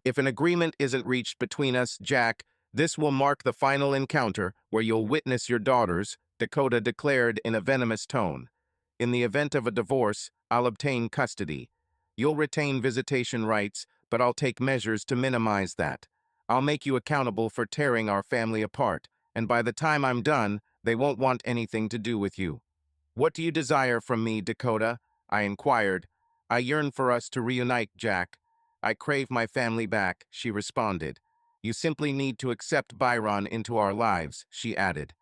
If an agreement isn't reached between us, Jack, this will mark the final encounter where you'll witness your daughters, Dakota declared in a venomous tone. In the event of a divorce, I'll obtain custody. You'll retain visitation rights, but I'll take measures to minimize that. I'll make you accountable for tearing our family apart, and by the time I'm done, they won't want anything to do with you. What do you desire from me, Dakota? I inquired. I yearn for us to reunite, Jack. I crave my family back, she responded. You simply need to accept Byron into our lives, she added.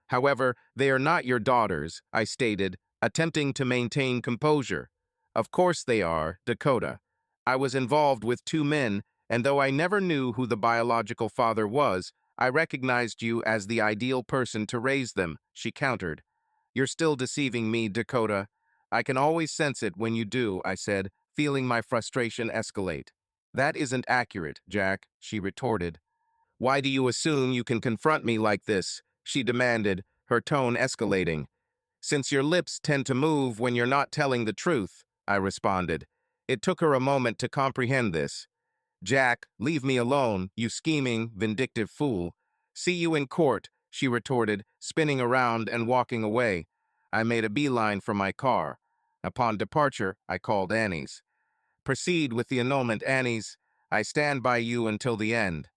However, they are not your daughters, I stated, attempting to maintain composure. Of course they are, Dakota. I was involved with two men, and though I never knew who the biological father was, I recognized you as the ideal person to raise them, she countered. You're still deceiving me, Dakota. I can always sense it when you do, I said, feeling my frustration escalate. That isn't accurate, Jack, she retorted. Why do you assume you can confront me like this? She demanded, her tone escalating. Since your lips tend to move when you're not telling the truth, I responded. It took her a moment to comprehend this. Jack, leave me alone, you scheming, vindictive fool. See you in court, she retorted, spinning around and walking away. I made a beeline for my car. Upon departure, I called Annie's. Proceed with the annulment, Annie's. I stand by you until the end.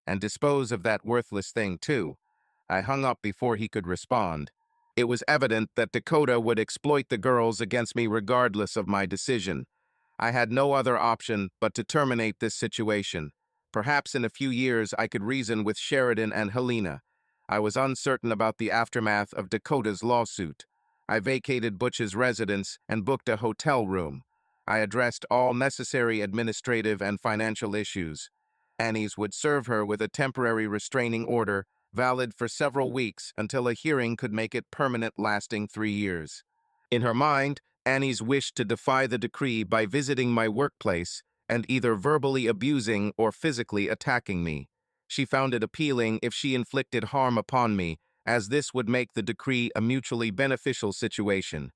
And dispose of that worthless thing, too. I hung up before he could respond. It was evident that Dakota would exploit the girls against me regardless of my decision. I had no other option but to terminate this situation. Perhaps in a few years I could reason with Sheridan and Helena. I was uncertain about the aftermath of Dakota's lawsuit. I vacated Butch's residence and booked a hotel room. I addressed all necessary administrative and financial issues. Annie's would serve her with a temporary restraining order, valid for several weeks until a hearing could make it permanent, lasting 3 years. In her mind, Annie's wished to defy the decree by visiting my workplace and either verbally abusing or physically attacking me. She found it appealing if she inflicted harm upon me, as this would make the decree a mutually beneficial situation.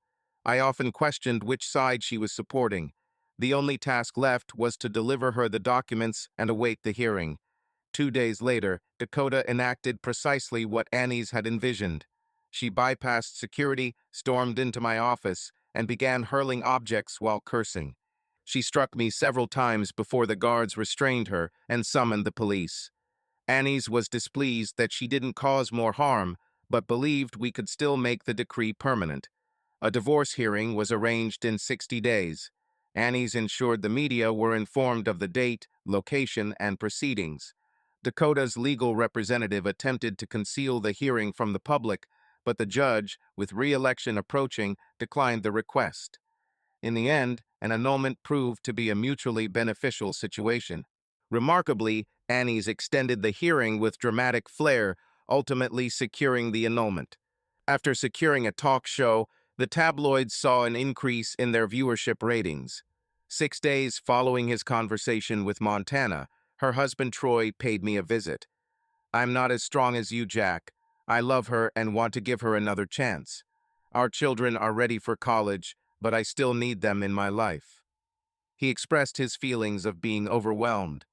I often questioned which side she was supporting. The only task left was to deliver her the documents and await the hearing. 2 days later, Dakota enacted precisely what Annie's had envisioned. She bypassed security, stormed into my office, and began hurling objects while cursing. She struck me several times before the guards restrained her and summoned the police. Annie's was displeased that she didn't cause more harm, but believed we could still make the decree permanent. A divorce hearing was arranged in 60 days. Annie's ensured the media were informed of the date, location, and proceedings. Dakota's legal representative attempted to conceal the hearing from the public, but the judge, with re-election approaching, declined the request. In the end, an annulment proved to be a mutually beneficial situation. Remarkably, Annie's extended the hearing with dramatic flair, ultimately securing the annulment. After securing a talk show, the tabloids saw an increase in their viewership ratings. 6 days following his conversation with Montana, her husband Troy paid me a visit. "I'm not as strong as you, Jack. I love her and want to give her another chance. Our children are ready for college, but I still need them in my life." He expressed his feelings of being overwhelmed.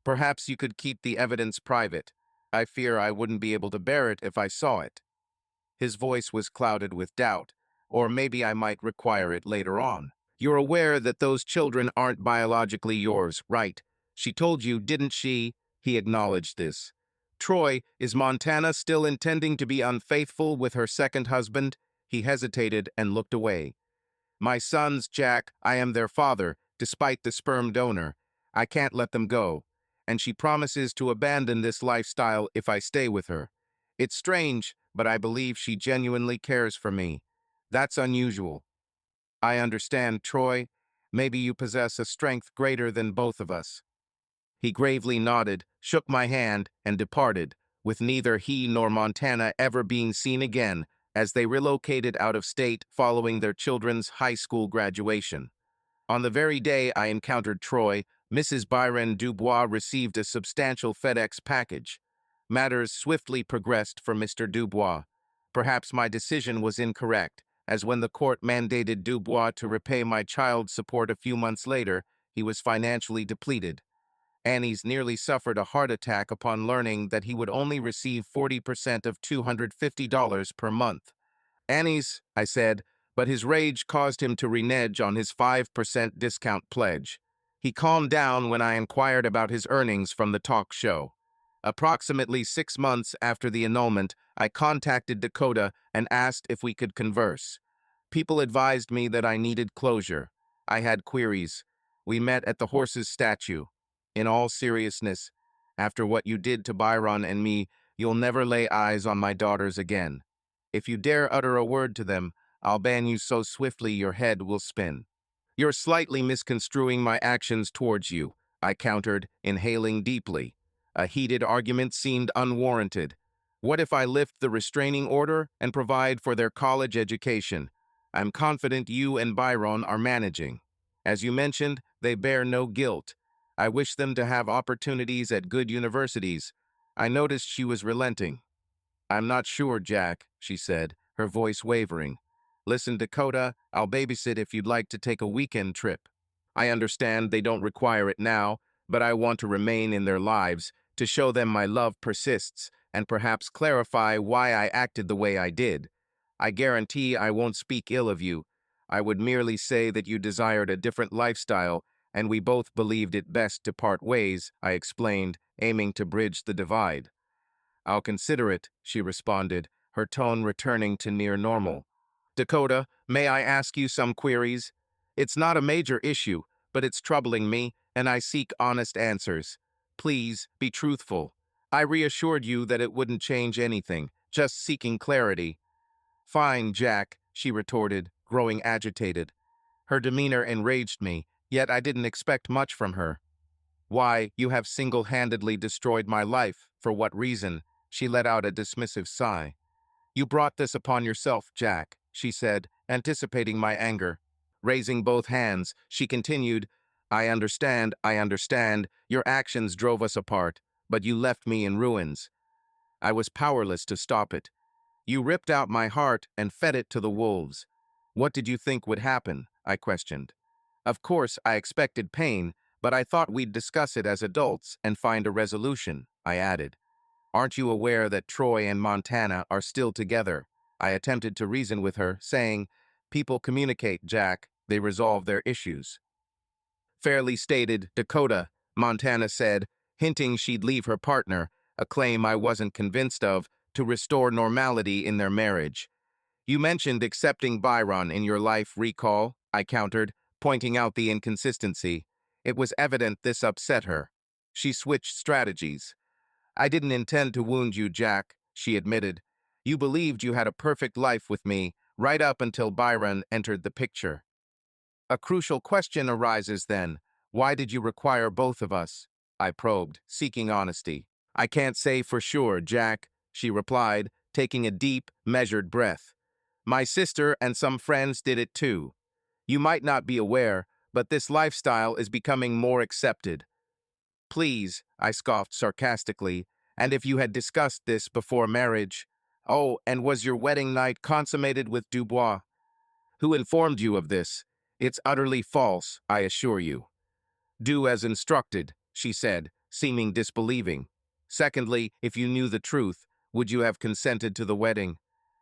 "Perhaps you could keep the evidence private. I fear I wouldn't be able to bear it if I saw it." His voice was clouded with doubt. "Or maybe I might require it later on. You're aware that those children aren't biologically yours, right? She told you, didn't she?" He acknowledged this. "Troy, is Montana still intending to be unfaithful with her second husband?" He hesitated and looked away. "My sons, Jack, I am their father, despite the sperm donor. I can't let them go. And she promises to abandon this lifestyle if I stay with her. It's strange, but I believe she genuinely cares for me. That's unusual. I understand, Troy. Maybe you possess a strength greater than both of us." He gravely nodded, shook my hand, and departed, with neither he nor Montana ever being seen again, as they relocated out of state following their children's high school graduation. On the very day I encountered Troy, Mrs. Byron Dubois received a substantial FedEx package. Matters swiftly progressed for Mr. Dubois. Perhaps my decision was incorrect, as when the court mandated Dubois to repay my child support a few months later, he was financially depleted. Annie's nearly suffered a heart attack upon learning that he would only receive 40% of $250 per month. "Annie's," I said, but his rage caused him to renege on his 5% discount pledge. He calmed down when I inquired about his earnings from the talk show. Approximately 6 months after the annulment, I contacted Dakota and asked if we could converse. People advised me that I needed closure. I had queries. We met at the horse's statue. "In all seriousness, after what you did to Byron and me, you'll never lay eyes on my daughters again. If you dare utter a word to them, I'll ban you so swiftly your head will spin." "You're slightly misconstruing my actions towards you," I countered, inhaling deeply. A heated argument seemed unwarranted. "What if I lift the restraining order and provide for their college education? I'm confident you and Byron are managing. As you mentioned, they bear no guilt. I wish them to have opportunities at good universities." I noticed she was relenting. "I'm not sure, Jack," she said, her voice wavering. "Listen, Dakota, I'll babysit if you'd like to take a weekend trip. I understand they don't require it now, but I want to remain in their lives, to show them my love persists, and perhaps clarify why I acted the way I did. I guarantee I won't speak ill of you. I would merely say that you desired a different lifestyle, and we both believed it best to part ways," I explained, aiming to bridge the divide. "I'll consider it," she responded, her tone returning to near normal. "Dakota, may I ask you some queries? It's not a major issue, but it's troubling me, and I seek honest answers. Please, be truthful. I reassured you that it wouldn't change anything, just seeking clarity." "Fine, Jack," she retorted, growing agitated. Her demeanor enraged me, yet I didn't expect much from her. Why, you have single-handedly destroyed my life. For what reason? She let out a dismissive sigh. You brought this upon yourself, Jack, she said, anticipating my anger. Raising both hands, she continued, I understand. Your actions drove us apart, but you left me in ruins. I was powerless to stop it. You ripped out my heart and fed it to the wolves. What did you think would happen? I questioned. Of course, I expected pain, but I thought we'd discuss it as adults and find a resolution, I added. Aren't you aware that Troy and Montana are still together? I attempted to reason with her, saying, people communicate, Jack. They resolve their issues. Fairly stated, Dakota, Montana said, hinting she'd leave her partner, a claim I wasn't convinced of, to restore normality in their marriage. You mentioned accepting Byron in your life, recall, I countered, pointing out the inconsistency. It was evident this upset her. She switched strategies. I didn't intend to wound you, Jack, she admitted. You believed you had a perfect life with me, right up until Byron entered the picture. A crucial question arises then. Why did you require both of us? I probed, seeking honesty. I can't say for sure, Jack, she replied, taking a deep, measured breath. My sister and some friends did it too. You might not be aware, but this lifestyle is becoming more accepted. Please, I scoffed sarcastically, and if you had discussed this before marriage? Oh, and was your wedding night consummated with Dubois? Who informed you of this? It's utterly false, I assure you. Do as instructed, she said, seeming disbelieving. Secondly, if you knew the truth, would you have consented to the wedding?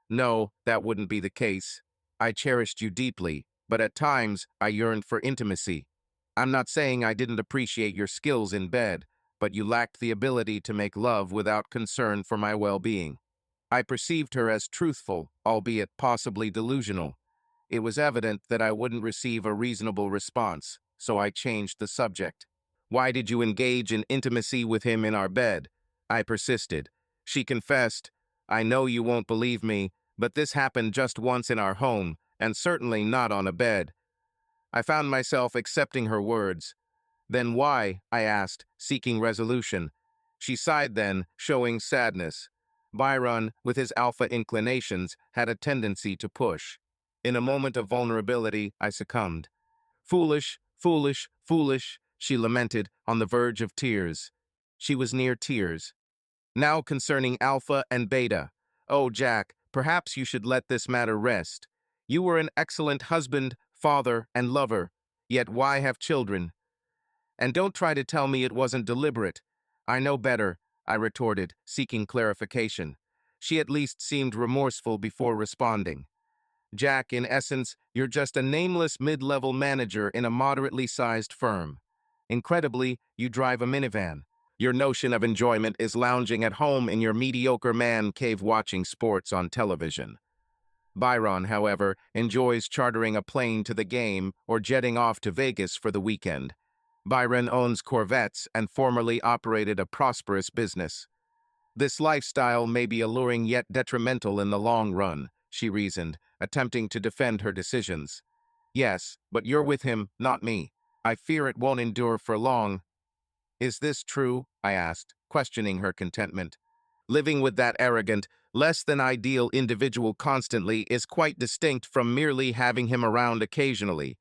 No, that wouldn't be the case. I cherished you deeply, but at times I yearned for intimacy. I'm not saying I didn't appreciate your skills in bed, but you lacked the ability to make love without concern for my well-being. I perceived her as truthful, albeit possibly delusional. It was evident that I wouldn't receive a reasonable response, so I changed the subject. Why did you engage in intimacy with him in our bed? I persisted. She confessed, I know you won't believe me, but this happened just once in our home, and certainly not on a bed. I found myself accepting her words. Then why? I asked, seeking resolution. She sighed then, showing sadness. Byron, with his alpha inclinations, had a tendency to push. In a moment of vulnerability, I succumbed. Foolish, foolish, foolish, she lamented, on the verge of tears. She was near tears. Now concerning alpha and beta. Oh, Jack, perhaps you should let this matter rest. You were an excellent husband, father, and lover. Yet why have children? And don't try to tell me it wasn't deliberate. I know better, I retorted, seeking clarification. She at least seemed remorseful before responding. Jack, in essence, you're just a nameless mid-level manager in a moderately sized firm. Incredibly, you drive a minivan. Your notion of enjoyment is lounging at home in your mediocre man cave watching sports on television. Byron, however, enjoys chartering a plane to the game or jetting off to Vegas for the weekend. Byron owns Corvettes and formerly operated a prosperous business. This lifestyle may be alluring yet detrimental in the long run, she reasoned, attempting to defend her decisions. Yes, but you're with him, not me. I fear it won't endure for long. Is this true? I asked, questioning her contentment. Living with that arrogant, less than ideal individual constantly is quite distinct from merely having him around occasionally.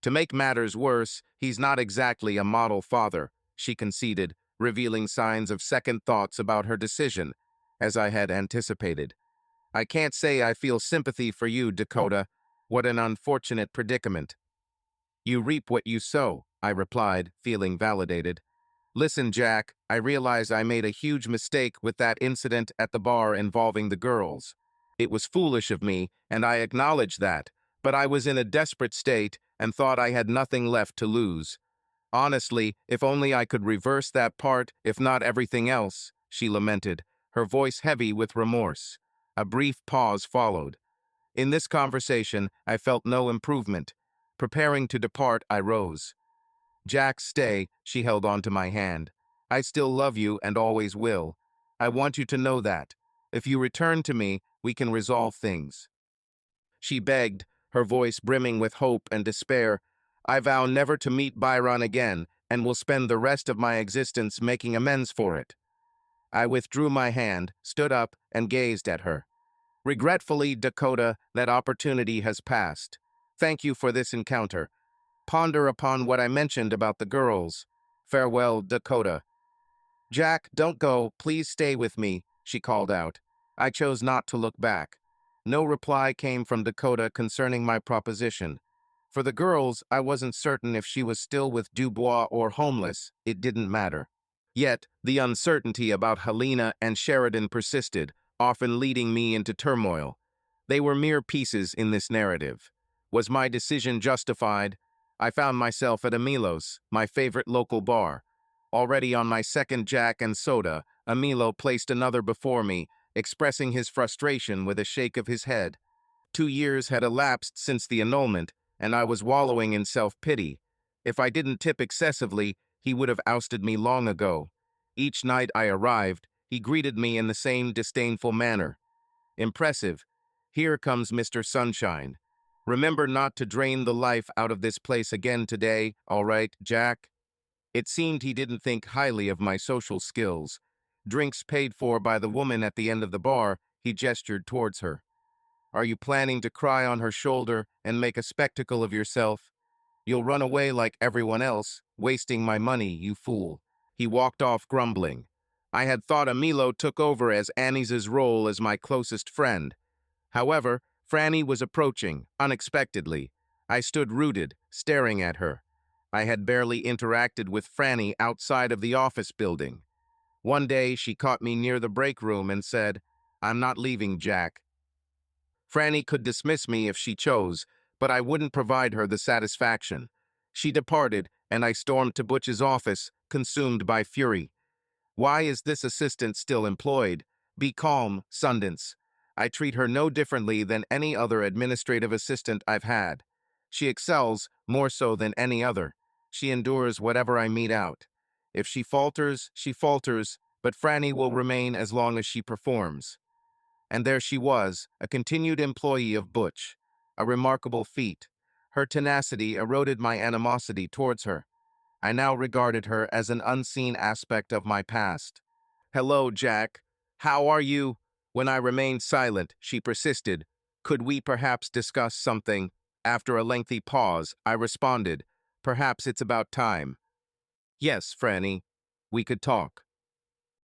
To make matters worse, he's not exactly a model father, she conceded, revealing signs of second thoughts about her decision, as I had anticipated. I can't say I feel sympathy for you, Dakota. What an unfortunate predicament. You reap what you sow, I replied, feeling validated. Listen, Jack, I realize I made a huge mistake with that incident at the bar involving the girls. It was foolish of me, and I acknowledge that, but I was in a desperate state and thought I had nothing left to lose. Honestly, if only I could reverse that part, if not everything else, she lamented, her voice heavy with remorse. A brief pause followed. In this conversation, I felt no improvement. Preparing to depart, I rose. Jack, stay, she held on to my hand. I still love you and always will. I want you to know that. If you return to me, we can resolve things. She begged, her voice brimming with hope and despair. I vow never to meet Byron again and will spend the rest of my existence making amends for it. I withdrew my hand, stood up, and gazed at her. Regretfully, Dakota, that opportunity has passed. Thank you for this encounter. Ponder upon what I mentioned about the girls. Farewell, Dakota. Jack, don't go. Please stay with me, she called out. I chose not to look back. No reply came from Dakota concerning my proposition. For the girls, I wasn't certain if she was still with Dubois or homeless. It didn't matter. Yet, the uncertainty about Helena and Sheridan persisted, often leading me into turmoil. They were mere pieces in this narrative. Was my decision justified? I found myself at Emilo's, my favorite local bar. Already on my second Jack and soda, Emilio placed another before me, expressing his frustration with a shake of his head. 2 years had elapsed since the annulment, and I was wallowing in self-pity. If I didn't tip excessively, he would have ousted me long ago. Each night I arrived, he greeted me in the same disdainful manner. Impressive. Here comes Mr. Sunshine. Remember not to drain the life out of this place again today, all right, Jack? It seemed he didn't think highly of my social skills. Drinks paid for by the woman at the end of the bar, he gestured towards her. Are you planning to cry on her shoulder and make a spectacle of yourself? You'll run away like everyone else, wasting my money, you fool. He walked off grumbling. I had thought Emilio took over as Annie's role as my closest friend. However, Franny was approaching, unexpectedly. I stood rooted, staring at her. I had barely interacted with Franny outside of the office building. One day, she caught me near the break room and said, I'm not leaving, Jack. Franny could dismiss me if she chose, but I wouldn't provide her the satisfaction. She departed, and I stormed to Butch's office, consumed by fury. Why is this assistant still employed? Be calm, Sundance. I treat her no differently than any other administrative assistant I've had. She excels, more so than any other. She endures whatever I mete out. If she falters, but Franny will remain as long as she performs. And there she was, a continued employee of Butch. A remarkable feat. Her tenacity eroded my animosity towards her. I now regarded her as an unseen aspect of my past. Hello, Jack. How are you? When I remained silent, she persisted. Could we perhaps discuss something? After a lengthy pause, I responded, perhaps it's about time. Yes, Franny. We could talk.